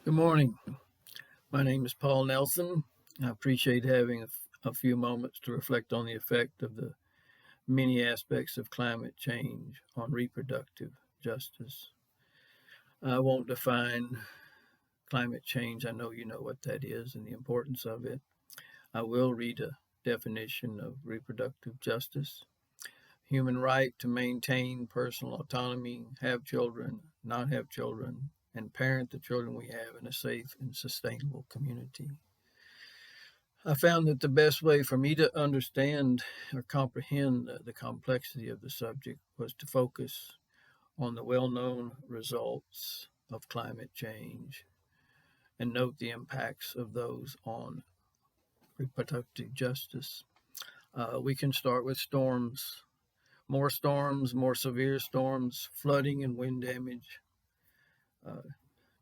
Good morning. My name is Paul Nelson. I appreciate having a few moments to reflect on the effect of the many aspects of climate change on reproductive justice. I won't define climate change. I know you know what that is and the importance of it. I will read a definition of reproductive justice: human right to maintain personal autonomy, have children, not have children, and parent the children we have in a safe and sustainable community. I found that the best way for me to understand or comprehend the complexity of the subject was to focus on the well known results of climate change and note the impacts of those on reproductive justice. We can start with storms, more severe storms, flooding, and wind damage uh,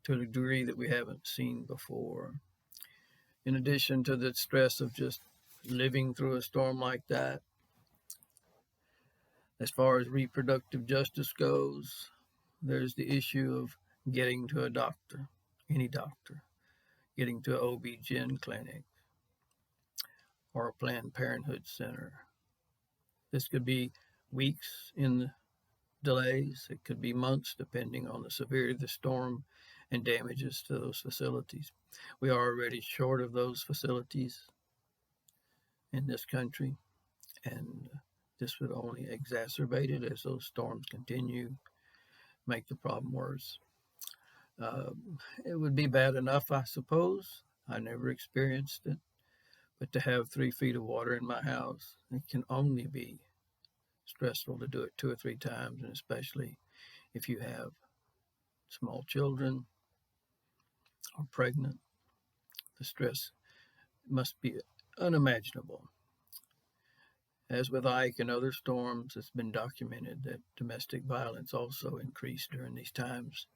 to a degree that we haven't seen before. In addition to the stress of just living through a storm like that, as far as reproductive justice goes, there's the issue of getting to a doctor, any doctor, getting to an OB-GYN clinic or a Planned Parenthood center. This could be weeks in delays. It could be months, depending on the severity of the storm and damages to those facilities. We are already short of those facilities in this country, and this would only exacerbate it as those storms continue, make the problem worse. It would be bad enough, I suppose. I never experienced it, but to have 3 feet of water in my house, it can only be stressful to do it 2 or 3 times, and especially if you have small children or pregnant, the stress must be unimaginable. As with Ike and other storms, it's been documented that domestic violence also increased during these times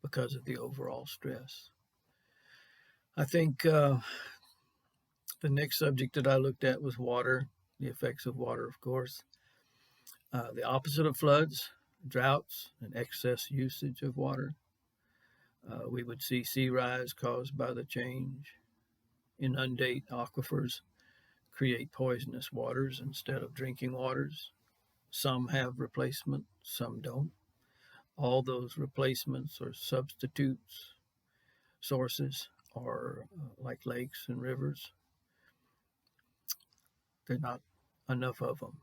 because of the overall stress. I think the next subject that I looked at was water, the effects of water, of course. The opposite of floods, droughts, and excess usage of water. We would see sea rise caused by the change, inundate aquifers, create poisonous waters instead of drinking waters. Some have replacement, some don't. All those replacements or substitutes sources are like lakes and rivers. They're not enough of them.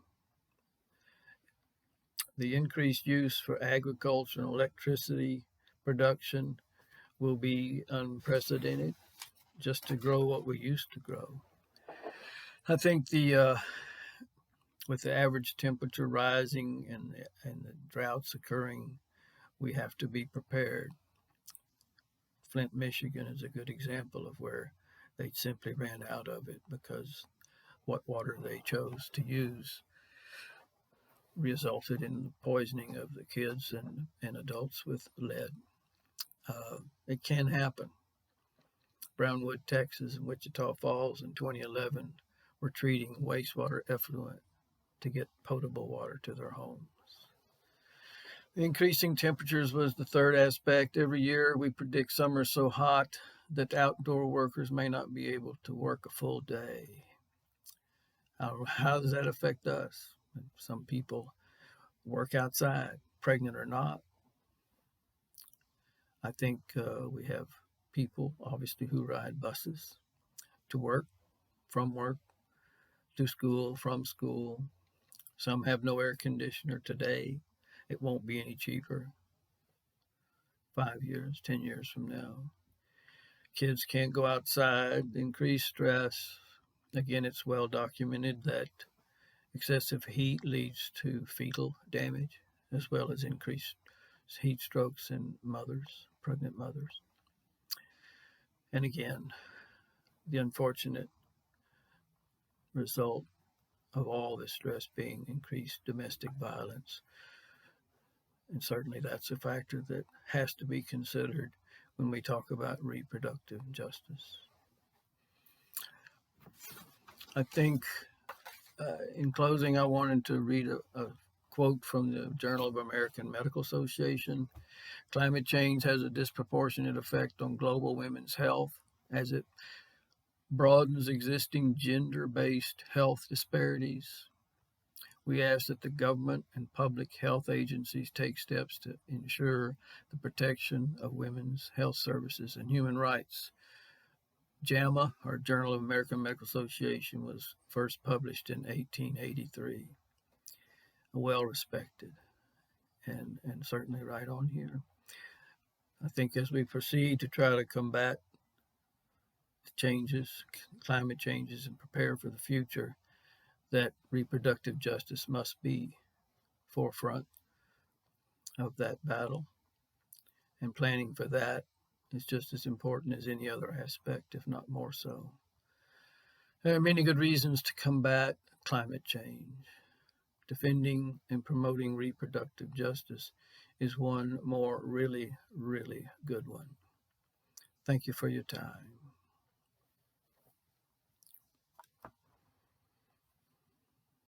The increased use for agriculture and electricity production will be unprecedented just to grow what we used to grow. I think with the average temperature rising and the droughts occurring, we have to be prepared. Flint, Michigan is a good example of where they simply ran out of it because what water they chose to use resulted in the poisoning of the kids and adults with lead. It can happen. Brownwood, Texas, and Wichita Falls in 2011 were treating wastewater effluent to get potable water to their homes. Increasing temperatures was the third aspect. Every year we predict summer so hot that outdoor workers may not be able to work a full day. How does that affect us? Some people work outside, pregnant or not. I think we have people, obviously, who ride buses to work, from work, to school, from school. Some have no air conditioner today. It won't be any cheaper 5 years, 10 years from now. Kids can't go outside, increased stress. Again, it's well documented that excessive heat leads to fetal damage as well as increased heat strokes in mothers, pregnant mothers. And again, the unfortunate result of all this stress being increased domestic violence. And certainly that's a factor that has to be considered when we talk about reproductive justice. I think in closing, I wanted to read a quote from the Journal of American Medical Association: climate change has a disproportionate effect on global women's health as it broadens existing gender-based health disparities. We ask that the government and public health agencies take steps to ensure the protection of women's health services and human rights. JAMA, or Journal of American Medical Association, was first published in 1883. Well respected, and certainly right on here. I think as we proceed to try to combat changes, climate changes, and prepare for the future, that reproductive justice must be forefront of that battle. And planning for that is just as important as any other aspect, if not more so. There are many good reasons to combat climate change. Defending and promoting reproductive justice is one more really, really good one. Thank you for your time.